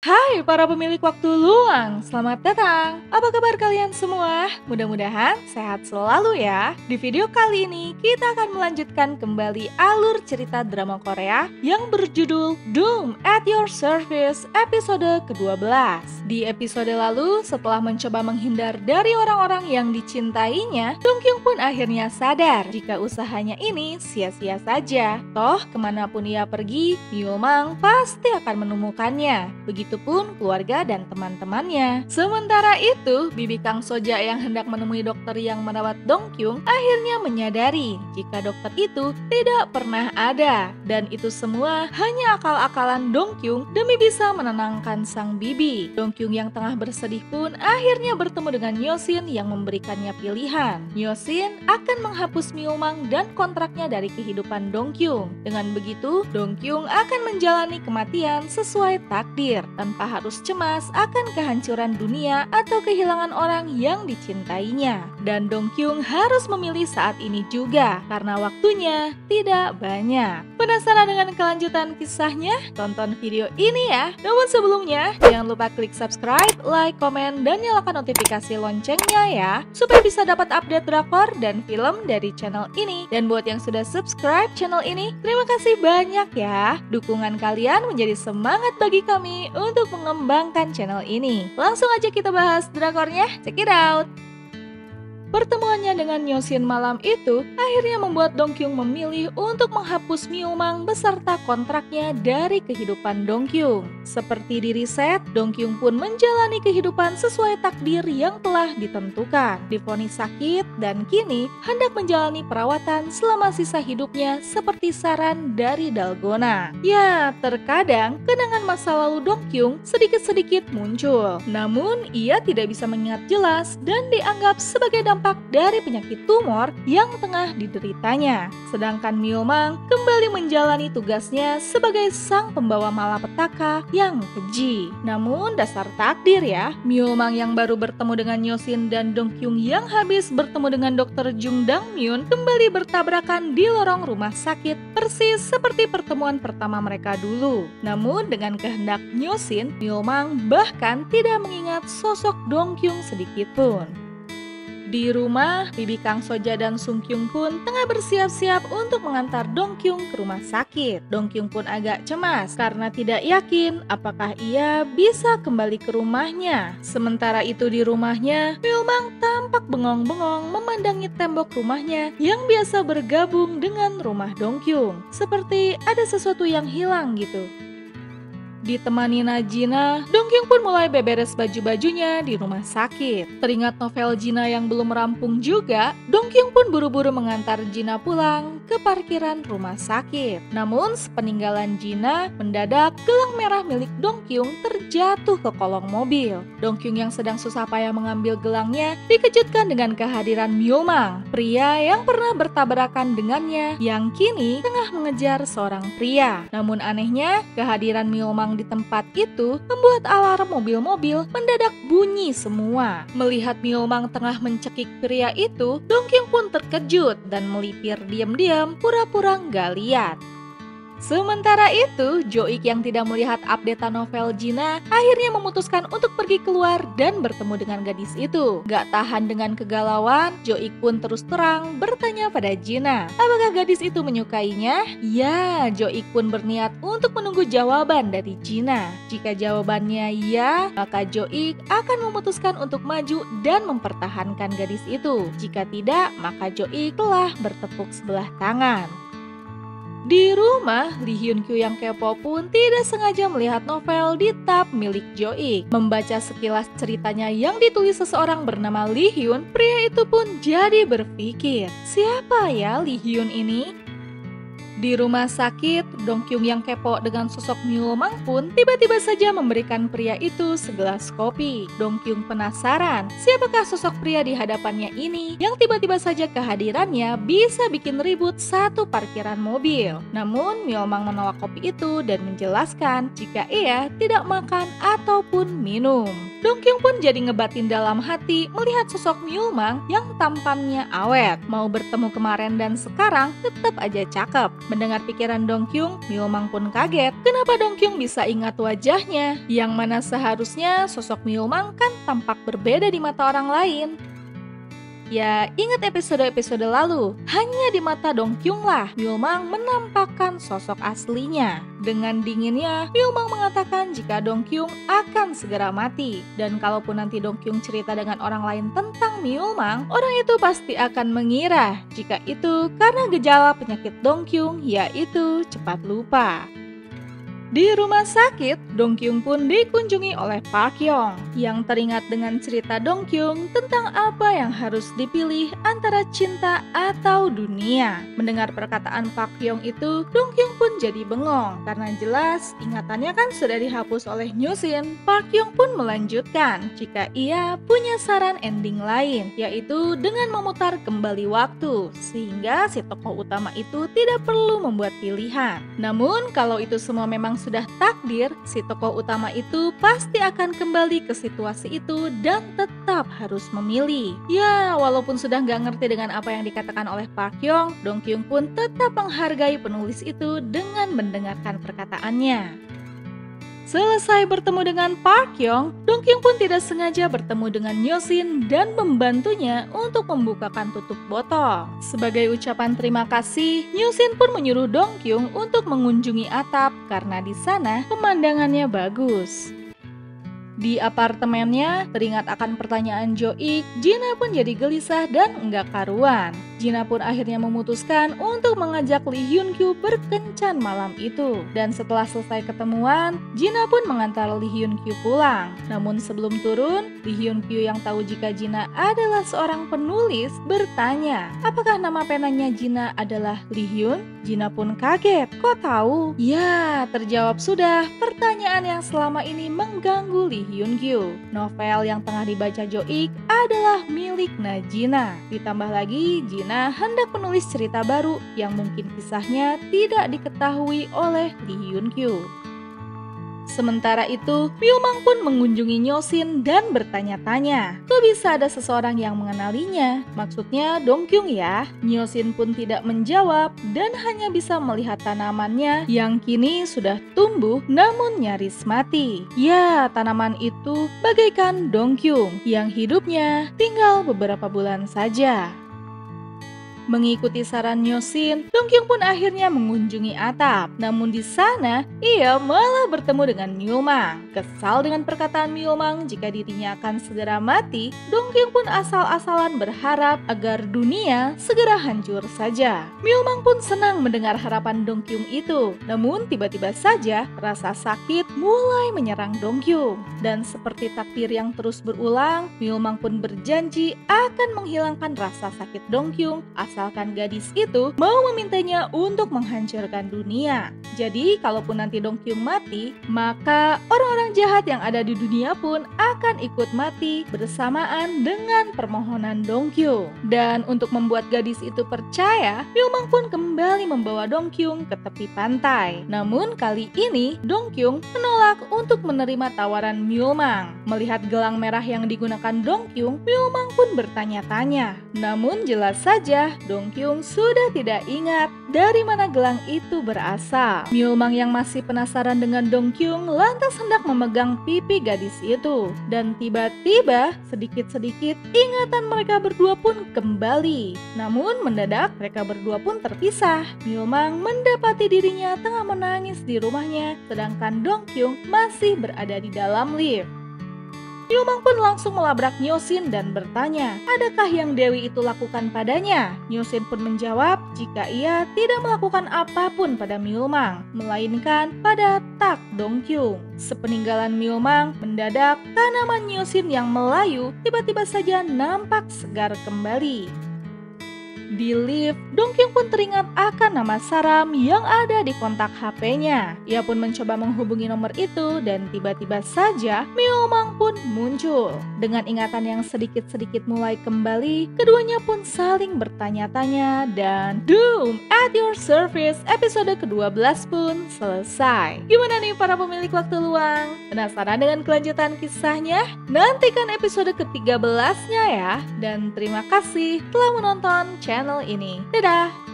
Hai para pemilik waktu luang, selamat datang. Apa kabar kalian semua? Mudah-mudahan sehat selalu ya. Di video kali ini kita akan melanjutkan kembali alur cerita drama Korea yang berjudul Doom at Your Service episode ke-12. Di episode lalu, setelah mencoba menghindar dari orang-orang yang dicintainya, Dong Kyung pun akhirnya sadar jika usahanya ini sia-sia saja. Toh kemanapun ia pergi, Myo Mang pasti akan menemukannya. Begitupun keluarga dan teman-temannya. Sementara itu, bibi Kang Soja yang hendak menemui dokter yang merawat Dong Kyung akhirnya menyadari jika dokter itu tidak pernah ada. Dan itu semua hanya akal-akalan Dong Kyung demi bisa menenangkan sang bibi. Dong Kyung yang tengah bersedih pun akhirnya bertemu dengan Yosin yang memberikannya pilihan. Yosin akan menghapus Myo Mang dan kontraknya dari kehidupan Dong Kyung. Dengan begitu, Dong Kyung akan menjalani kematian sesuai takdir, tanpa harus cemas akan kehancuran dunia atau kehilangan orang yang dicintainya. Dan Dong Kyung harus memilih saat ini juga, karena waktunya tidak banyak. Penasaran dengan kelanjutan kisahnya? Tonton video ini ya. Namun sebelumnya, jangan lupa klik subscribe, like, komen, dan nyalakan notifikasi loncengnya ya, supaya bisa dapat update drakor dan film dari channel ini. Dan buat yang sudah subscribe channel ini, terima kasih banyak ya. Dukungan kalian menjadi semangat bagi kami untuk mengembangkan channel ini. Langsung aja kita bahas drakornya, check it out! Pertemuannya dengan Yosin malam itu akhirnya membuat Dong Kyung memilih untuk menghapus Myo Mang beserta kontraknya dari kehidupan Dong Kyung. Seperti di riset, Dong Kyung pun menjalani kehidupan sesuai takdir yang telah ditentukan. Divonis sakit dan kini hendak menjalani perawatan selama sisa hidupnya seperti saran dari Dalgona. Ya, terkadang kenangan masa lalu Dong Kyung sedikit-sedikit muncul. Namun, ia tidak bisa mengingat jelas dan dianggap sebagai dampak dari penyakit tumor yang tengah dideritanya. Sedangkan Myo Mang kembali menjalani tugasnya sebagai sang pembawa malapetaka yang keji. Namun dasar takdir ya, Myo Mang yang baru bertemu dengan Yosin dan Dong Kyung yang habis bertemu dengan Dr. Jung Dang Myun kembali bertabrakan di lorong rumah sakit, persis seperti pertemuan pertama mereka dulu. Namun dengan kehendak Yosin, Myo Mang bahkan tidak mengingat sosok Dong Kyung sedikit pun. Di rumah, bibi Kang Soja dan Sung Kyung pun tengah bersiap-siap untuk mengantar Dong Kyung ke rumah sakit. Dong Kyung pun agak cemas karena tidak yakin apakah ia bisa kembali ke rumahnya. Sementara itu di rumahnya, Myo Mang tampak bengong-bengong memandangi tembok rumahnya yang biasa bergabung dengan rumah Dong Kyung. Seperti ada sesuatu yang hilang gitu. Ditemani Najina, Dong Kyung pun mulai beberes baju-bajunya di rumah sakit. Teringat novel Jina yang belum rampung juga, Dong Kyung pun buru-buru mengantar Jina pulang ke parkiran rumah sakit. Namun sepeninggalan Jina, mendadak gelang merah milik Dong Kyung terjatuh ke kolong mobil. Dong Kyung yang sedang susah payah mengambil gelangnya dikejutkan dengan kehadiran Myo Mang, pria yang pernah bertabrakan dengannya yang kini tengah mengejar seorang pria. Namun anehnya, kehadiran Myo Mang di tempat itu membuat alarm mobil-mobil mendadak bunyi semua. Melihat Myo Mang tengah mencekik pria itu, Dong Kyung pun terkejut dan melipir diam-diam pura-pura nggak lihat. Sementara itu, Jo-ik yang tidak melihat updatean novel Jina akhirnya memutuskan untuk pergi keluar dan bertemu dengan gadis itu. Gak tahan dengan kegalauan, Jo-ik pun terus terang bertanya pada Jina, apakah gadis itu menyukainya? Ya, Jo-ik pun berniat untuk menunggu jawaban dari Jina. Jika jawabannya ya, maka Jo-ik akan memutuskan untuk maju dan mempertahankan gadis itu. Jika tidak, maka Jo-ik telah bertepuk sebelah tangan. Di rumah, Lee Hyun Kyu yang kepo pun tidak sengaja melihat novel di tab milik Jo-ik. Membaca sekilas ceritanya yang ditulis seseorang bernama Lee Hyun, pria itu pun jadi berpikir, siapa ya Lee Hyun ini? Di rumah sakit, Dong Kyung yang kepo dengan sosok Myo Mang pun tiba-tiba saja memberikan pria itu segelas kopi. Dong Kyung penasaran, siapakah sosok pria di hadapannya ini yang tiba-tiba saja kehadirannya bisa bikin ribut satu parkiran mobil. Namun Myo Mang menolak kopi itu dan menjelaskan jika ia tidak makan ataupun minum. Dongkyung pun jadi ngebatin dalam hati melihat sosok Myulmang yang tampannya awet. Mau bertemu kemarin dan sekarang tetap aja cakep. Mendengar pikiran Dongkyung, Myulmang pun kaget. Kenapa Dongkyung bisa ingat wajahnya? Yang mana seharusnya sosok Myulmang kan tampak berbeda di mata orang lain. Ya, ingat episode-episode lalu, hanya di mata Dongkyung lah Myulmang menampakkan sosok aslinya. Dengan dinginnya, Myulmang mengatakan jika Dongkyung akan segera mati. Dan kalaupun nanti Dongkyung cerita dengan orang lain tentang Myulmang, orang itu pasti akan mengira jika itu karena gejala penyakit Dongkyung, yaitu cepat lupa. Di rumah sakit, Dongkyung pun dikunjungi oleh Park Hyung yang teringat dengan cerita Dongkyung tentang apa yang harus dipilih antara cinta atau dunia. Mendengar perkataan Park Hyung itu, Dongkyung pun jadi bengong karena jelas ingatannya kan sudah dihapus oleh Nyosin. Park Hyung pun melanjutkan jika ia punya saran ending lain, yaitu dengan memutar kembali waktu sehingga si tokoh utama itu tidak perlu membuat pilihan. Namun kalau itu semua memang sudah takdir, si tokoh utama itu pasti akan kembali ke situasi itu dan tetap harus memilih. Ya, walaupun sudah nggak ngerti dengan apa yang dikatakan oleh Park Hyung, Dongkyung pun tetap menghargai penulis itu dengan mendengarkan perkataannya. Selesai bertemu dengan Park Hyung, Dongkyung pun tidak sengaja bertemu dengan Nyosin dan membantunya untuk membukakan tutup botol. Sebagai ucapan terima kasih, Nyosin pun menyuruh Dongkyung untuk mengunjungi atap karena di sana pemandangannya bagus. Di apartemennya, teringat akan pertanyaan Jo-ik, Jina pun jadi gelisah dan enggak karuan. Jina pun akhirnya memutuskan untuk mengajak Lee Hyun Kyu berkencan malam itu. Dan setelah selesai ketemuan, Jina pun mengantar Lee Hyun Kyu pulang. Namun sebelum turun, Lee Hyun Kyu yang tahu jika Jina adalah seorang penulis bertanya, apakah nama penanya Jina adalah Lee Hyun? Jina pun kaget, kok tahu? Ya, terjawab sudah pertanyaan yang selama ini mengganggu Lee Hyun Kyu. Novel yang tengah dibaca Jo-ik adalah milik Jina. Ditambah lagi, Jina hendak menulis cerita baru yang mungkin kisahnya tidak diketahui oleh Lee Hyun Kyu. Sementara itu, Myulmang pun mengunjungi Nyosin dan bertanya-tanya, kok bisa ada seseorang yang mengenalinya? Maksudnya Dongkyung ya? Nyosin pun tidak menjawab dan hanya bisa melihat tanamannya yang kini sudah tumbuh namun nyaris mati. Ya, tanaman itu bagaikan Dongkyung yang hidupnya tinggal beberapa bulan saja. Mengikuti saran Nyosin, Dongkyung pun akhirnya mengunjungi atap. Namun di sana, ia malah bertemu dengan Myulmang. Kesal dengan perkataan Myulmang jika dirinya akan segera mati, Dongkyung pun asal-asalan berharap agar dunia segera hancur saja. Myulmang pun senang mendengar harapan Dongkyung itu. Namun tiba-tiba saja, rasa sakit mulai menyerang Dongkyung. Dan seperti takdir yang terus berulang, Myulmang pun berjanji akan menghilangkan rasa sakit Dongkyung asalkan gadis itu mau memintanya untuk menghancurkan dunia. Jadi kalaupun nanti Dongkyung mati, maka orang-orang jahat yang ada di dunia pun akan ikut mati bersamaan dengan permohonan Dongkyung. Dan untuk membuat gadis itu percaya, Myulmang pun kembali membawa Dongkyung ke tepi pantai. Namun kali ini Dongkyung menolak untuk menerima tawaran Myulmang. Melihat gelang merah yang digunakan Dongkyung, Myulmang pun bertanya-tanya. Namun jelas saja Dongkyung sudah tidak ingat dari mana gelang itu berasal. Myulmang yang masih penasaran dengan Dongkyung lantas hendak memegang pipi gadis itu. Dan tiba-tiba sedikit-sedikit ingatan mereka berdua pun kembali. Namun mendadak mereka berdua pun terpisah. Myulmang mendapati dirinya tengah menangis di rumahnya, sedangkan Dongkyung masih berada di dalam lift. Myulmang pun langsung melabrak Nyosin dan bertanya, adakah yang Dewi itu lakukan padanya? Nyosin pun menjawab jika ia tidak melakukan apapun pada Myulmang, melainkan pada Tak Dongkyung. Sepeninggalan Myulmang, mendadak tanaman Nyosin yang melayu tiba-tiba saja nampak segar kembali. Di lift, Dongkyung pun teringat akan nama Saram yang ada di kontak HP-nya. Ia pun mencoba menghubungi nomor itu dan tiba-tiba saja Myeomang pun muncul. Dengan ingatan yang sedikit-sedikit mulai kembali, keduanya pun saling bertanya-tanya dan Doom at your service episode ke-12 pun selesai. Gimana nih para pemilik waktu luang? Penasaran dengan kelanjutan kisahnya? Nantikan episode ke-13-nya ya. Dan terima kasih telah menonton channel ini. Dadah!